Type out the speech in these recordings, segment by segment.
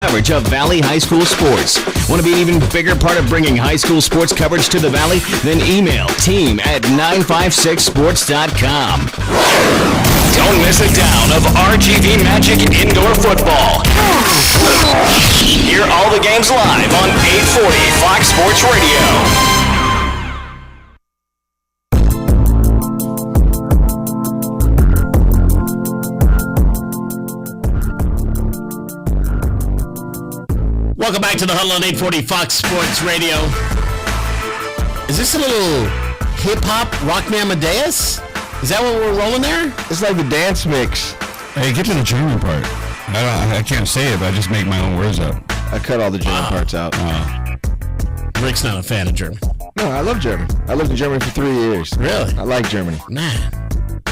coverage of Valley High School sports. Want to be an even bigger part of bringing high school sports coverage to the Valley? Then email team@956sports.com. Don't miss a down of RGV Magic Indoor Football. Hear all the games live on 840 Fox Sports Radio. Welcome back to the Huddle on 840 Fox Sports Radio. Is this a little hip-hop Rock Me Amadeus? Is that what we're rolling there? It's like the dance mix. Hey, get to the German part. I can't say it, but I just make my own words up. I cut all the German parts out. Rick's not a fan of German. No, I love German. I lived in Germany for 3 years. Really? I like Germany. Man,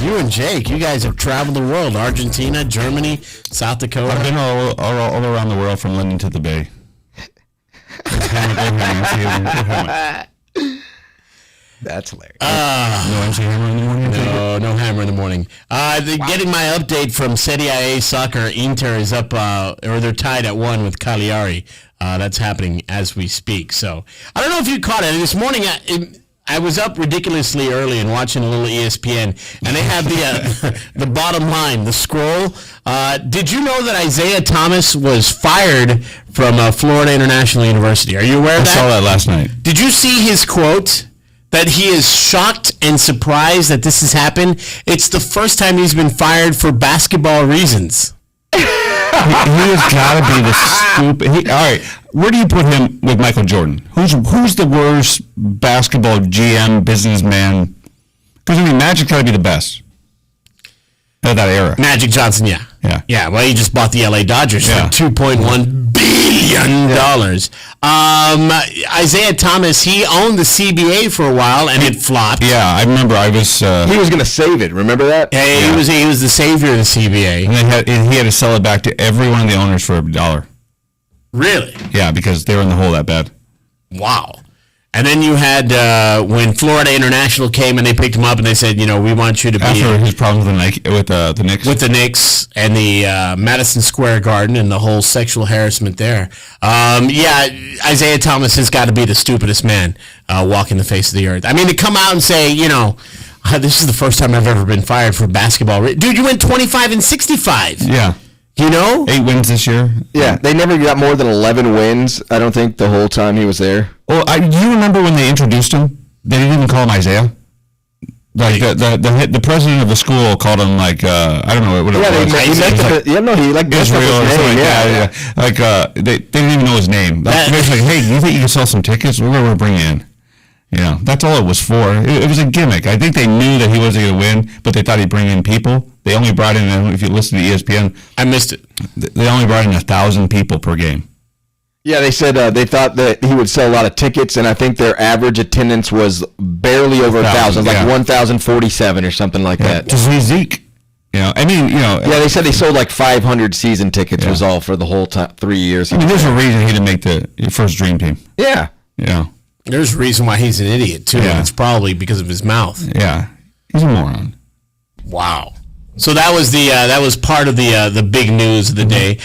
you and Jake, you guys have traveled the world. Argentina, Germany, South Dakota. I've been all around the world from London to the Bay. That's hilarious. No MC Hammer in the morning? No Hammer in the morning. Getting my update from Serie A Soccer. Inter is up, or they're tied at 1 with Cagliari. That's happening as we speak. So I don't know if you caught it. This morning, I was up ridiculously early and watching a little ESPN, and they have the bottom line, the scroll. Did you know that Isiah Thomas was fired from Florida International University? Are you aware of that? I saw that last night. Did you see his quote? That he is shocked and surprised that this has happened. It's the first time he's been fired for basketball reasons. He has got to be the stupid. All right, where do you put him with Michael Jordan? Who's the worst basketball GM businessman? Because I mean, Magic's got to be the best of that era. Magic Johnson, yeah. Well, he just bought the LA Dodgers for $2.1 billion. Isiah Thomas, he owned the CBA for a while, and it flopped. Yeah, I remember. He was going to save it. Remember that? Yeah, he was the savior of the CBA. And he had to sell it back to every one of the owners for $1. Really? Yeah, because they were in the hole that bad. Wow. And then you had when Florida International came and they picked him up and they said, we want you to be after his problems with the Knicks, with the Knicks and the Madison Square Garden and the whole sexual harassment there. Isiah Thomas has got to be the stupidest man walking the face of the earth. I mean, to come out and say, this is the first time I've ever been fired for basketball. Dude, you went 25-65. Yeah. 8 wins this year. Yeah, they never got more than 11 wins, I don't think, the whole time he was there. Well, do you remember when they introduced him? They didn't even call him Isiah. Like the president of the school called him I don't know what it was. He liked Israel or something. Yeah. Like they didn't even know his name. They was like, hey, you think you can sell some tickets? We're going to bring you in. That's all it was for. It was a gimmick. I think they knew that he wasn't going to win, but they thought he'd bring in people. They only brought in, if you listen to ESPN, I missed it. They only brought in 1,000 people per game. Yeah, they said they thought that he would sell a lot of tickets, and I think their average attendance was barely over 1,000, like 1,047 or something like that. To see Zeke. Yeah, they said they sold like 500 season tickets was all for the whole 3 years. There's a reason he didn't make the first dream team. Yeah. There's a reason why he's an idiot, too. Yeah. It's probably because of his mouth. Yeah. He's a moron. Wow. So that was part of the big news of the day.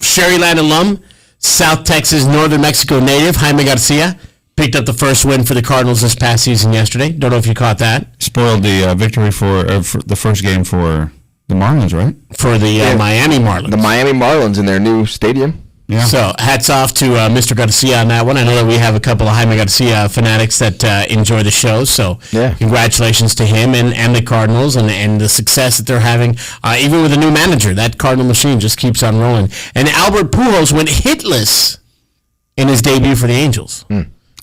Sherryland alum, South Texas, Northern Mexico native, Jaime Garcia, picked up the first win for the Cardinals this past season yesterday. Don't know if you caught that. Spoiled the victory for the first game for the Marlins, right? For the Miami Marlins. The Miami Marlins in their new stadium. Yeah. So hats off to Mr. Garcia on that one. I know that we have a couple of Jaime Garcia fanatics that enjoy the show. So congratulations to him and the Cardinals and the success that they're having. Even with a new manager, that Cardinal machine just keeps on rolling. And Albert Pujols went hitless in his debut for the Angels.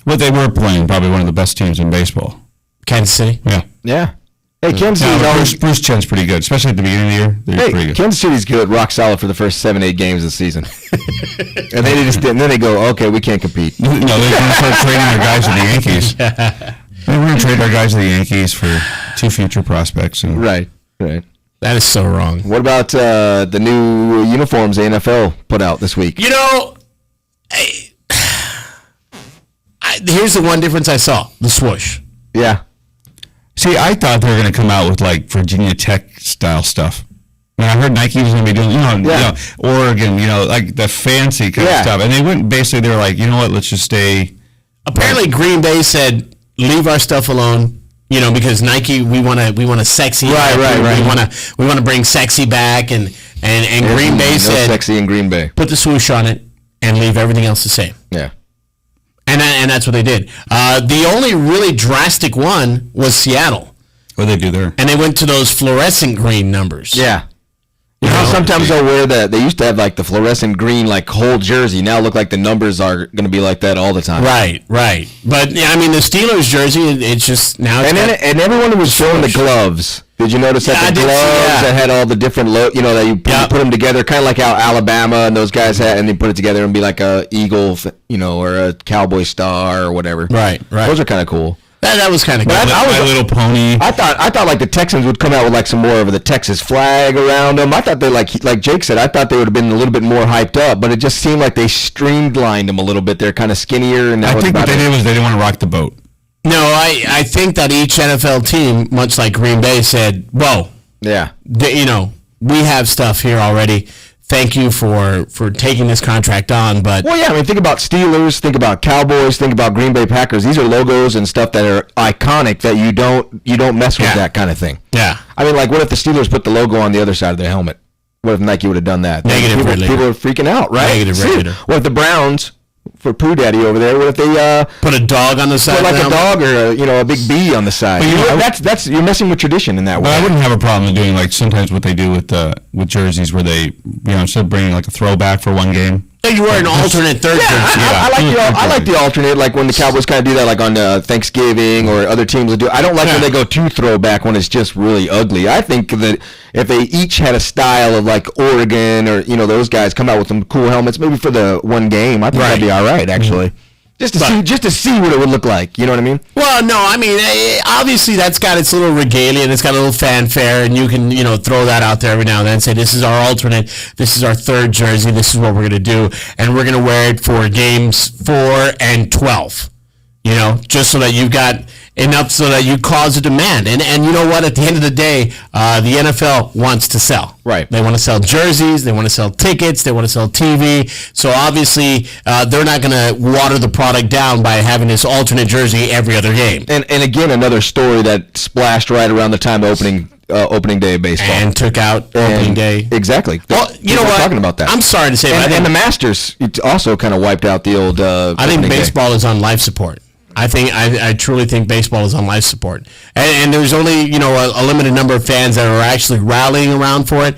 Well, they were playing probably one of the best teams in baseball. Kansas City? Yeah. Hey, Kansas City's Bruce Chen's pretty good, especially at the beginning of the year. They're pretty good. Kansas City's good, rock solid for the first 7-8 games of the season. And then they go, okay, we can't compete. No, they're going to start trading their guys to the Yankees. We're going to trade our guys to the Yankees for 2 future prospects. Right. That is so wrong. What about the new uniforms the NFL put out this week? Here's the one difference I saw, the swoosh. Yeah. See, I thought they were going to come out with like Virginia Tech style stuff. When I heard Nike was going to be doing, Oregon, like the fancy kind of stuff, and they went basically. They were like, you know what? Let's just stay. Apparently, Green Bay said, "Leave our stuff alone." Because Nike, we want to sexy. Right. We want to bring sexy back, and Green Bay said, sexy in Green Bay. Put the swoosh on it and leave everything else the same. Yeah. And that's what they did. The only really drastic one was Seattle. What did they do there? And they went to those fluorescent green numbers. Yeah. Sometimes they'll wear they used to have like the fluorescent green like whole jersey. Now look like the numbers are going to be like that all the time. Right. But yeah, I mean the Steelers jersey, it's just now. And everyone was showing the gloves. Did you notice that the gloves that had all the different that you put them together, kind of like how Alabama and those guys had, and they put it together and be like a eagle, or a cowboy star or whatever. Right. Those are kind of cool. That was kind of good. My Little Pony. I thought like the Texans would come out with like some more of the Texas flag around them. I thought they like Jake said. I thought they would have been a little bit more hyped up, but it just seemed like they streamlined them a little bit. They're kind of skinnier, and I think what they did was they didn't want to rock the boat. No, I think that each NFL team, much like Green Bay, said, "Whoa, yeah, we have stuff here already. Thank you for taking this contract on." But I mean, think about Steelers, think about Cowboys, think about Green Bay Packers. These are logos and stuff that are iconic that you don't mess with that kind of thing. Yeah. I mean, like, what if the Steelers put the logo on the other side of their helmet? What if Nike would have done that? Negative people are freaking out, right? Negative red leader. What if the Browns, for Pooh Daddy over there, what if they put a dog on the side? Put like a dog or a big bee on the side. That's you're messing with tradition in that way. But I wouldn't have a problem doing like sometimes what they do with jerseys, where they instead of bringing like a throwback for one game. You wear an alternate third jersey. I like the alternate, like when the Cowboys kind of do that, like on Thanksgiving or other teams will do. I don't like when they go too throwback when it's just really ugly. I think that if they each had a style of like Oregon or those guys come out with some cool helmets, maybe for the one game, I think that'd be all right actually. Just to see what it would look like, you know what I mean? Well, no, I mean, obviously that's got its little regalia and it's got a little fanfare, and you can, throw that out there every now and then and say, this is our alternate, this is our third jersey, this is what we're going to do, and we're going to wear it for games 4 and 12, just so that you've got enough so that you cause a demand. And you know what? At the end of the day, the NFL wants to sell. Right. They want to sell jerseys. They want to sell tickets. They want to sell TV. So obviously, they're not going to water the product down by having this alternate jersey every other game. And again, another story that splashed right around the time of opening day of baseball. And took out opening day. Exactly. Well, you know what? Talking about that. I'm sorry to say, but and the Masters also kind of wiped out the old. I think baseball is on life support. I truly think baseball is on life support, and there's only a limited number of fans that are actually rallying around for it.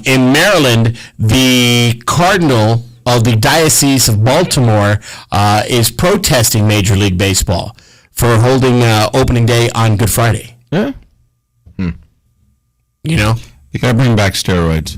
In Maryland, the Cardinal of the Diocese of Baltimore is protesting Major League Baseball for holding opening day on Good Friday. Yeah. You gotta bring back steroids.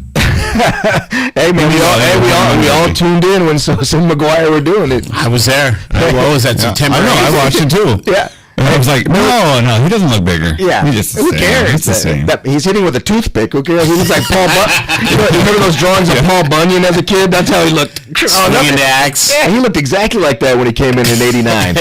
Hey man, we all tuned in when Sim McGuire were doing it. I was there. What was that? September? I know. I watched it too. Yeah. And I was like, no, he doesn't look bigger. Yeah. He's just the Who same. cares? He's the same. He's hitting with a toothpick. Who cares? He looks like Paul Bunyan. You remember those drawings of Paul Bunyan as a kid? That's how he looked. Swinging the axe. Yeah, he looked exactly like that when he came in '89.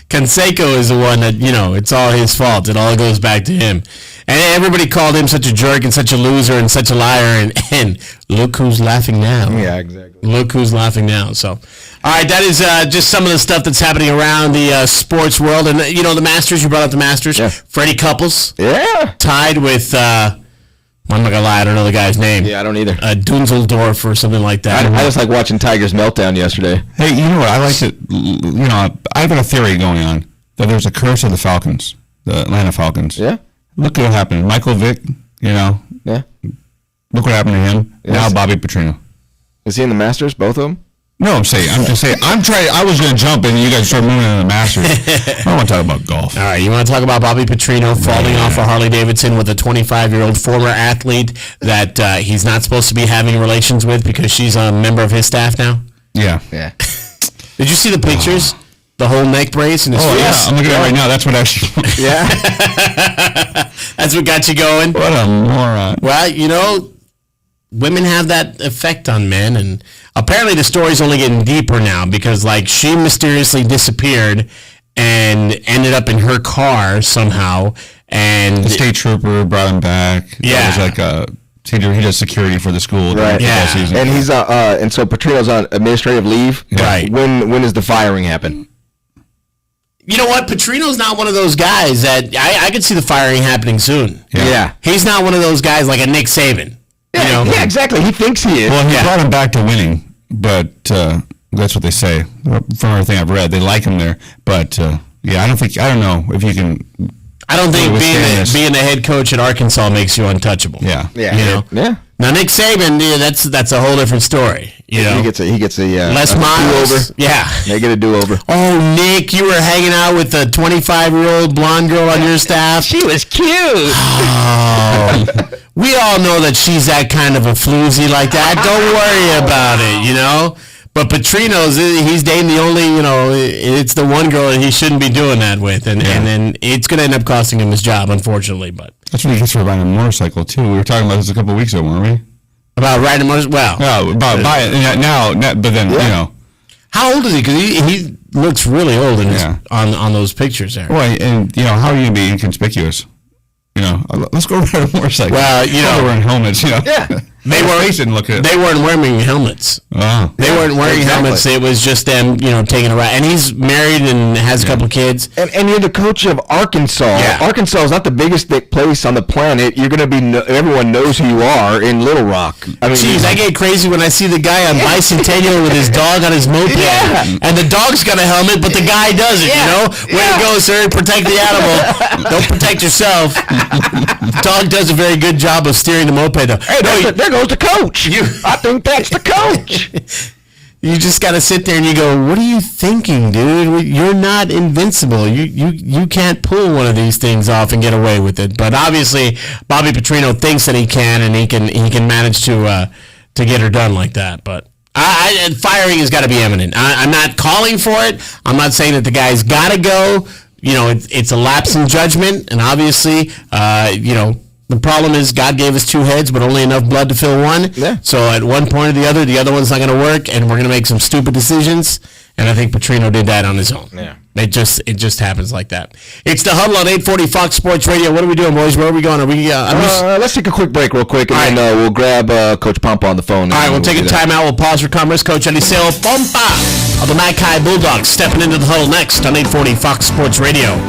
Canseco is the one that, it's all his fault. It all goes back to him. And everybody called him such a jerk and such a loser and such a liar. And look who's laughing now. Yeah, exactly. Look who's laughing now. So, all right, that is just some of the stuff that's happening around the sports world. And, the Masters, you brought up the Masters. Yeah. Freddie Couples. Yeah. Tied with, I'm not going to lie, I don't know the guy's name. Yeah, I don't either. Dunzeldorf or something like that. I just like watching Tiger's meltdown yesterday. Hey, you know what? I like to, I've got a theory going on that there's a curse of the Falcons, the Atlanta Falcons. Yeah. Look at what happened. Michael Vick, Yeah. Look what happened to him. Yes. Now Bobby Petrino. Is he in the Masters, both of them? No, I'm just saying. I was going to jump in and you guys start moving into the Masters. I don't want to talk about golf. All right, you want to talk about Bobby Petrino falling off a Harley Davidson with a 25-year-old former athlete that he's not supposed to be having relations with because she's a member of his staff now? Yeah. Yeah. Did you see the pictures? The whole neck brace and his face? Yeah, I'm looking at it right now. That's what actually... Yeah. That's what got you going? What a moron. Well, women have that effect on men, and apparently the story's only getting deeper now because, she mysteriously disappeared and ended up in her car somehow, and the state trooper brought him back. Yeah. It was like he does security for the school. Right. Yeah. Season. And he's and so Petrino's on administrative leave. Right. When does the firing happen? You know what? Petrino's not one of those guys that I could see the firing happening soon. Yeah. He's not one of those guys like a Nick Saban. Yeah, yeah, exactly. He thinks he is. Well, he brought him back to winning, but that's what they say. From everything I've read, they like him there. But yeah, I don't know if you can. I don't think being the head coach at Arkansas makes you untouchable. Yeah. Yeah. You know? Yeah. Now Nick Saban, that's a whole different story. You know, he gets a Les a Miles. do-over. Yeah. They get a do-over. Oh, Nick, you were hanging out with a 25-year-old blonde girl on your staff. She was cute. Oh, we all know that she's that kind of a floozy like that. Don't worry about it, you know. But Petrino's, he's dating the only, you know, it's the one girl that he shouldn't be doing that with, and then it's going to end up costing him his job, unfortunately. But that's what he gets for buying a motorcycle too. We were talking about this a couple of weeks ago, weren't we? About riding a motorcycle. Well, no, about buying now, but then you know. How old is he? Because he looks really old in his, on those pictures there. Well, and you know, how are you going to be inconspicuous? You know, let's go ride a motorcycle. Well, you know, we're wearing helmets. You know, they weren't wearing helmets. Oh. They weren't wearing helmets. It was just them, you know, taking a ride. And he's married and has a couple kids. And you're the coach of Arkansas. Yeah. Arkansas is not the biggest place on the planet. You're going to be everyone knows who you are in Little Rock. I mean, jeez, I get crazy when I see the guy on Bicentennial with his dog on his moped. Yeah. And the dog's got a helmet, but the guy doesn't, you know? Way to go, sir. Protect the animal. Don't protect yourself. Dog does a very good job of steering the moped, though. Hey, there goes the coach. I think that's the coach. You just got to sit there and you go, what are you thinking, dude? You're not invincible. You can't pull one of these things off and get away with it. But obviously, Bobby Petrino thinks that he can, and he can manage to get her done like that. But firing has got to be imminent. I'm not calling for it. I'm not saying that the guy's got to go. You know, it's a lapse in judgment, and obviously, you know, the problem is God gave us two heads, but only enough blood to fill one. Yeah. So at one point or the other one's not going to work, and we're going to make some stupid decisions. And I think Petrino did that on his own. Yeah. It just happens like that. It's the Huddle on 840 Fox Sports Radio. What are we doing, boys? Where are we going? Are we? Let's take a quick break real quick, and then we'll grab Coach Pompa on the phone. All right, we'll take a timeout. We'll pause for commerce. Coach Eliseo Pompa of the Mackay Bulldogs stepping into the Huddle next on 840 Fox Sports Radio.